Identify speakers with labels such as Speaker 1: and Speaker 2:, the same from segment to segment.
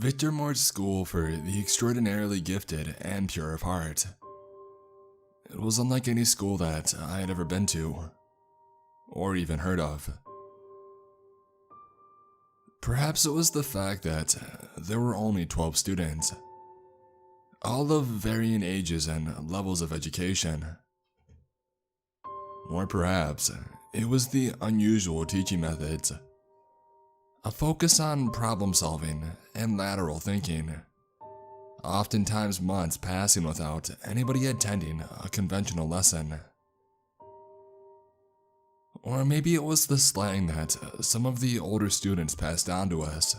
Speaker 1: Victor Moore's school for the extraordinarily gifted and pure of heart. It was unlike any school that I had ever been to, or even heard of. Perhaps it was the fact that there were only 12 students, all of varying ages and levels of education. Or perhaps it was the unusual teaching methods, a focus on problem solving and lateral thinking, oftentimes months passing without anybody attending a conventional lesson. Or maybe it was the slang that some of the older students passed on to us,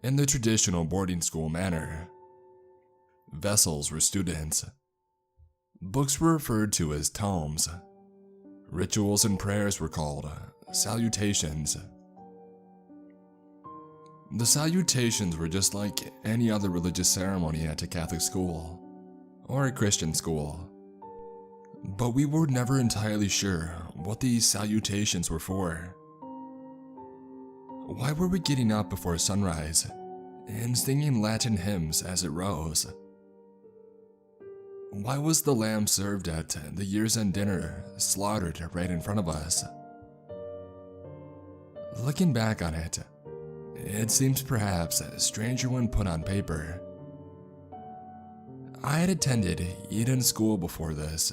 Speaker 1: in the traditional boarding school manner. Vessels were students. Books were referred to as tomes. Rituals and prayers were called salutations. The salutations were just like any other religious ceremony at a Catholic school, or a Christian school. But we were never entirely sure what these salutations were for. Why were we getting up before sunrise and singing Latin hymns as it rose? Why was the lamb served at the year's end dinner slaughtered right in front of us? Looking back on it, it seems perhaps stranger when put on paper. I had attended Eden School before this,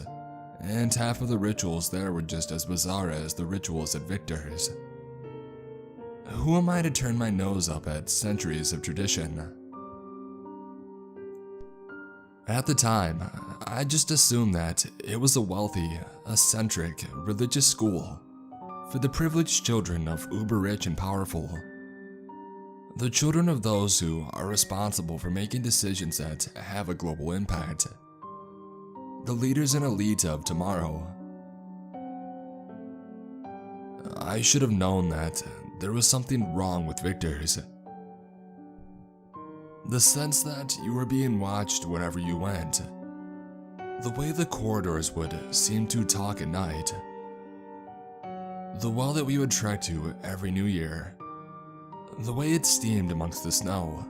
Speaker 1: and half of the rituals there were just as bizarre as the rituals at Victor's. Who am I to turn my nose up at centuries of tradition? At the time, I just assumed that it was a wealthy, eccentric, religious school for the privileged children of uber-rich and powerful. The children of those who are responsible for making decisions that have a global impact. The leaders and elite of tomorrow. I should have known that there was something wrong with Victor's. The sense that you were being watched wherever you went. The way the corridors would seem to talk at night. The well that we would trek to every New Year. The way it steamed amongst the snow.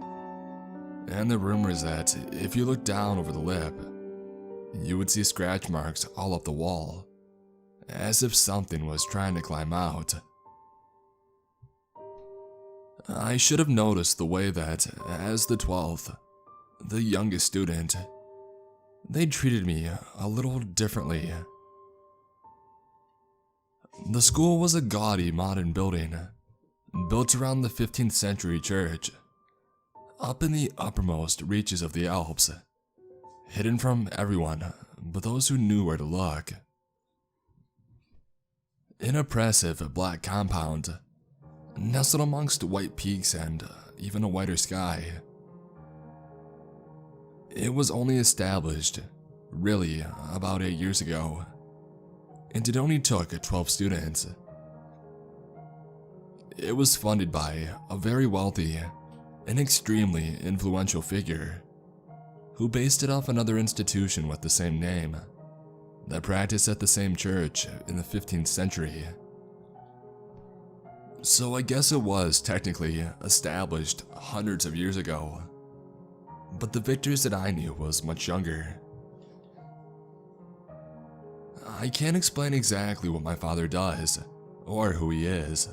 Speaker 1: And the rumors that if you looked down over the lip, you would see scratch marks all up the wall, as if something was trying to climb out. I should have noticed the way that, as the 12th, the youngest student, they treated me a little differently. The school was a gaudy modern building, built around the 15th century church, up in the uppermost reaches of the Alps, hidden from everyone but those who knew where to look. An oppressive black compound, nestled amongst white peaks and even a whiter sky. It was only established, really, about 8 years ago, and it only took 12 students. It was funded by a very wealthy and extremely influential figure who based it off another institution with the same name that practiced at the same church in the 15th century. So I guess it was technically established hundreds of years ago, but the Victors that I knew was much younger. I can't explain exactly what my father does, or who he is,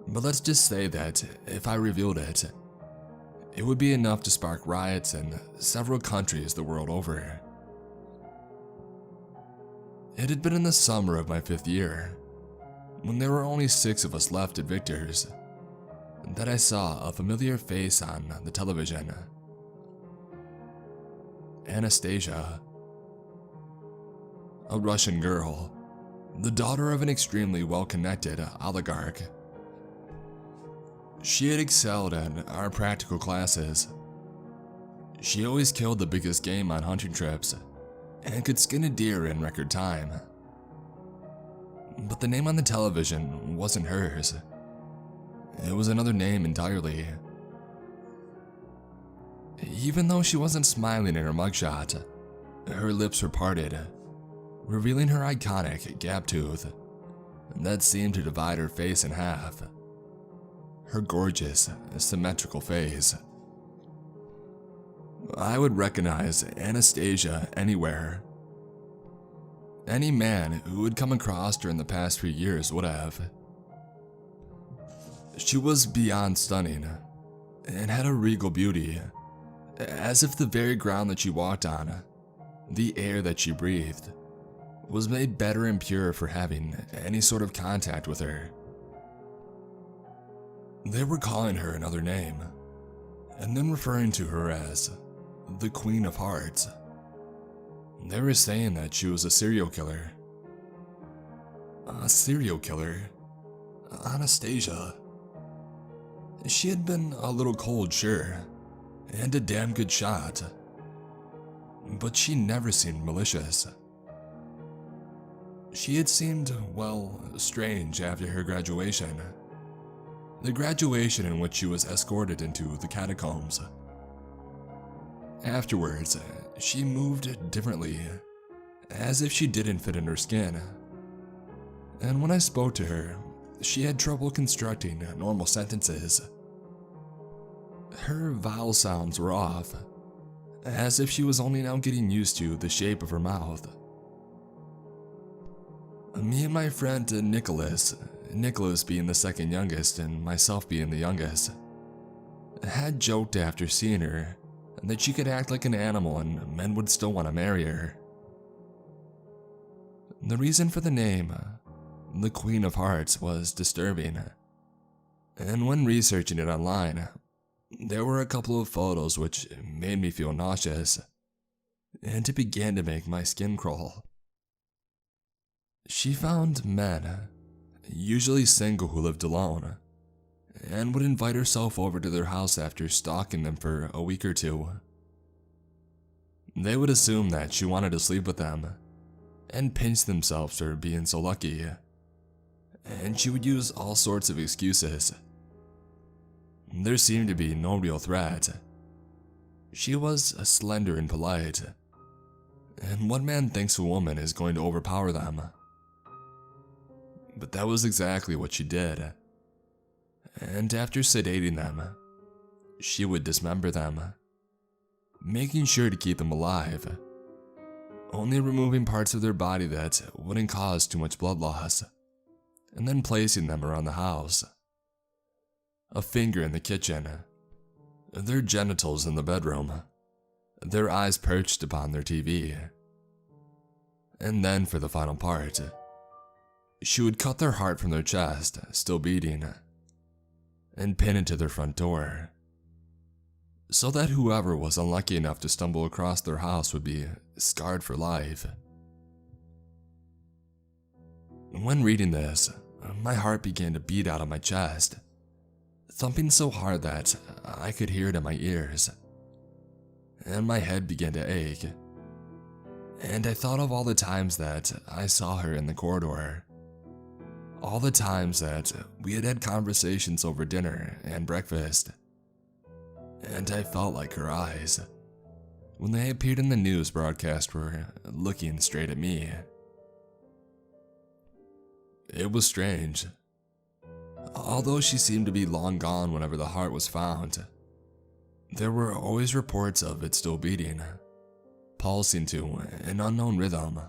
Speaker 1: but let's just say that if I revealed it, it would be enough to spark riots in several countries the world over. It had been in the summer of my 5th year, when there were only 6 of us left at Victor's, that I saw a familiar face on the television. Anastasia, a Russian girl, the daughter of an extremely well-connected oligarch. She had excelled at our practical classes. She always killed the biggest game on hunting trips and could skin a deer in record time. But the name on the television wasn't hers. It was another name entirely. Even though she wasn't smiling in her mugshot, her lips were parted, revealing her iconic gap tooth that seemed to divide her face in half. Her gorgeous, symmetrical face I would recognize Anastasia anywhere. Any man who had come across her in the past few years would have. She was beyond stunning, and had a regal beauty, as if the very ground that she walked on, the air that she breathed, was made better and purer for having any sort of contact with her. They were calling her another name, and then referring to her as the Queen of Hearts. They were saying that she was a serial killer. A serial killer? Anastasia. She had been a little cold, sure, and a damn good shot, but she never seemed malicious. She had seemed, well, strange after her graduation. The graduation in which she was escorted into the catacombs. Afterwards, she moved differently, as if she didn't fit in her skin. And when I spoke to her, she had trouble constructing normal sentences. Her vowel sounds were off, as if she was only now getting used to the shape of her mouth. Me and my friend Nicholas being the second youngest and myself being the youngest, had joked after seeing her that she could act like an animal and men would still want to marry her. The reason for the name, the Queen of Hearts, was disturbing, and when researching it online, there were a couple of photos which made me feel nauseous, and it began to make my skin crawl. She found men, usually single who lived alone, and would invite herself over to their house after stalking them for a week or two. They would assume that she wanted to sleep with them, and pinch themselves for being so lucky, and she would use all sorts of excuses. There seemed to be no real threat. She was slender and polite, and one man thinks a woman is going to overpower them. But that was exactly what she did. And after sedating them, she would dismember them, making sure to keep them alive, only removing parts of their body that wouldn't cause too much blood loss, and then placing them around the house. A finger in the kitchen, their genitals in the bedroom, their eyes perched upon their TV. And then for the final part, she would cut their heart from their chest, still beating, and pin it to their front door, so that whoever was unlucky enough to stumble across their house would be scarred for life. When reading this, my heart began to beat out of my chest, thumping so hard that I could hear it in my ears, and my head began to ache. And I thought of all the times that I saw her in the corridor, all the times that we had had conversations over dinner and breakfast, and I felt like her eyes, when they appeared in the news broadcast, were looking straight at me. It was strange. Although she seemed to be long gone whenever the heart was found, there were always reports of it still beating, pulsing to an unknown rhythm.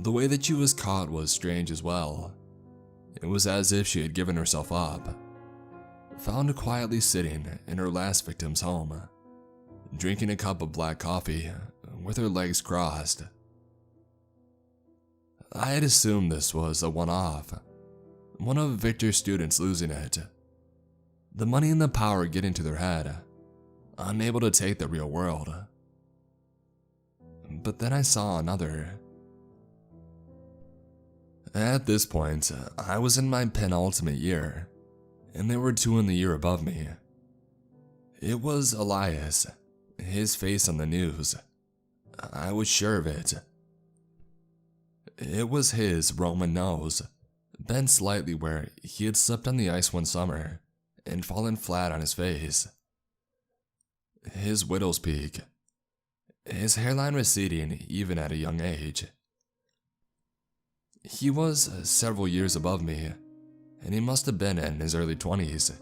Speaker 1: The way that she was caught was strange as well. It was as if she had given herself up, found quietly sitting in her last victim's home, drinking a cup of black coffee with her legs crossed. I had assumed this was a one-off, one of Victor's students losing it, the money and the power getting to their head, unable to take the real world. But then I saw another. At this point, I was in my penultimate year, and there were two in the year above me. It was Elias, his face on the news. I was sure of it. It was his Roman nose, bent slightly where he had slipped on the ice one summer and fallen flat on his face. His widow's peak, his hairline receding even at a young age. He was several years above me, and he must have been in his early 20s.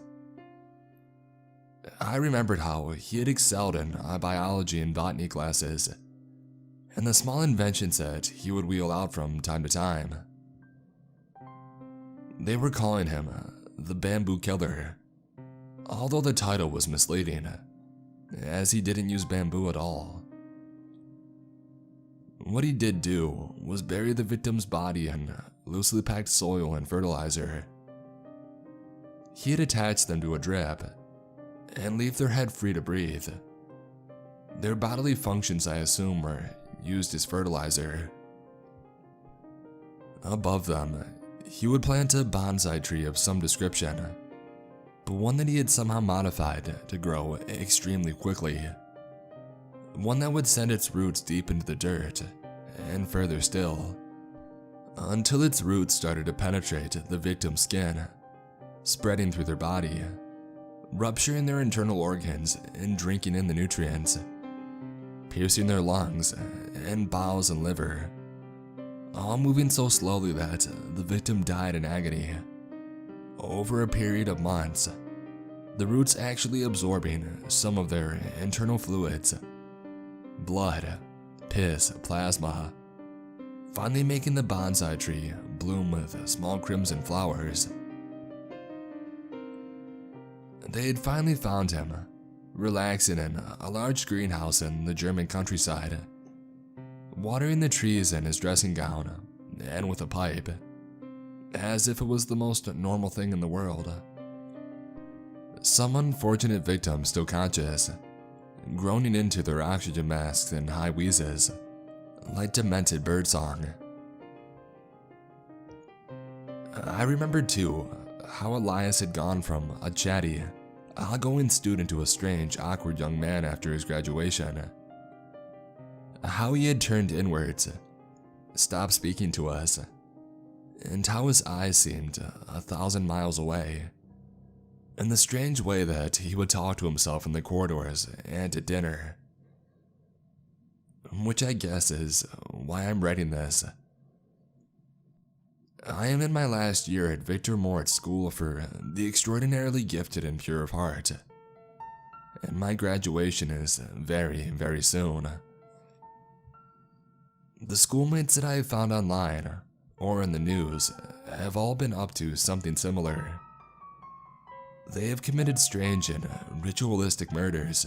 Speaker 1: I remembered how he had excelled in biology and botany classes, and the small inventions that he would wheel out from time to time. They were calling him the Bamboo Keller, although the title was misleading, as he didn't use bamboo at all. What he did do was bury the victim's body in loosely packed soil and fertilizer. He had attached them to a drip and leave their head free to breathe. Their bodily functions, I assume, were used as fertilizer. Above them, he would plant a bonsai tree of some description, but one that he had somehow modified to grow extremely quickly. One that would send its roots deep into the dirt, and further still, until its roots started to penetrate the victim's skin, spreading through their body, rupturing their internal organs and drinking in the nutrients, piercing their lungs and bowels and liver, all moving so slowly that the victim died in agony. Over a period of months, the roots actually absorbing some of their internal fluids, blood, piss, plasma, finally making the bonsai tree bloom with small crimson flowers. They had finally found him, relaxing in a large greenhouse in the German countryside, watering the trees in his dressing gown and with a pipe, as if it was the most normal thing in the world. Some unfortunate victims still conscious, groaning into their oxygen masks in high wheezes, like demented birdsong. I remembered too how Elias had gone from a chatty, outgoing student to a strange, awkward young man after his graduation. How he had turned inwards, stopped speaking to us, and how his eyes seemed 1,000 miles away, and the strange way that he would talk to himself in the corridors and at dinner. Which I guess is why I'm writing this. I am in my last year at Victor Moritz School for the Extraordinarily Gifted and Pure of Heart, and my graduation is very, very soon. The schoolmates that I have found online or in the news have all been up to something similar. They have committed strange and ritualistic murders,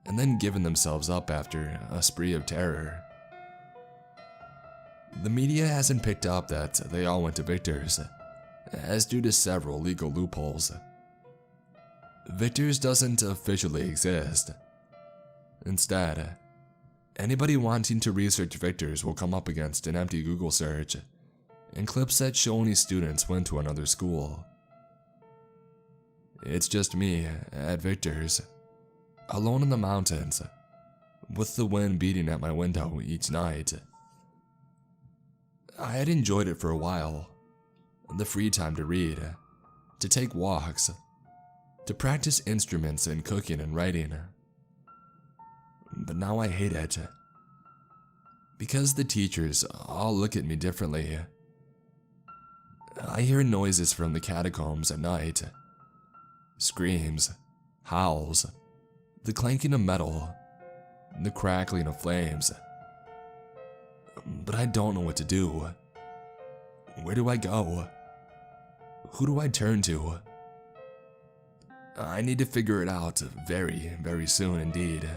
Speaker 1: and then given themselves up after a spree of terror. The media hasn't picked up that they all went to Victor's, as due to several legal loopholes. Victor's doesn't officially exist. Instead, anybody wanting to research Victor's will come up against an empty Google search and clips that show any students went to another school. It's just me at Victor's, alone in the mountains, with the wind beating at my window each night. I had enjoyed it for a while, the free time to read, to take walks, to practice instruments and cooking and writing. But now I hate it, because the teachers all look at me differently. I hear noises from the catacombs at night, screams, howls, the clanking of metal, the crackling of flames. But I don't know what to do. Where do I go? Who do I turn to? I need to figure it out very, very soon indeed.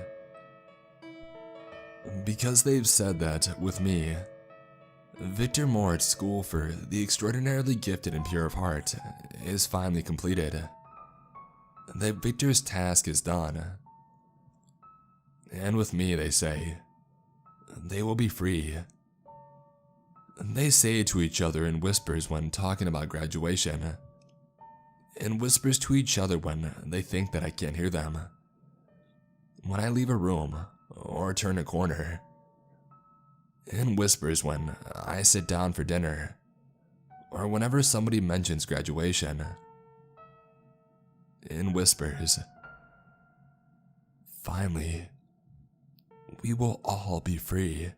Speaker 1: Because they've said that, with me, Victor Moritz School for the Extraordinarily Gifted and Pure of Heart is finally completed. That Victor's task is done. And with me, they say, they will be free. They say it to each other in whispers when talking about graduation, in whispers to each other when they think that I can't hear them. When I leave a room or turn a corner, in whispers when I sit down for dinner, or whenever somebody mentions graduation, in whispers. Finally, we will all be free.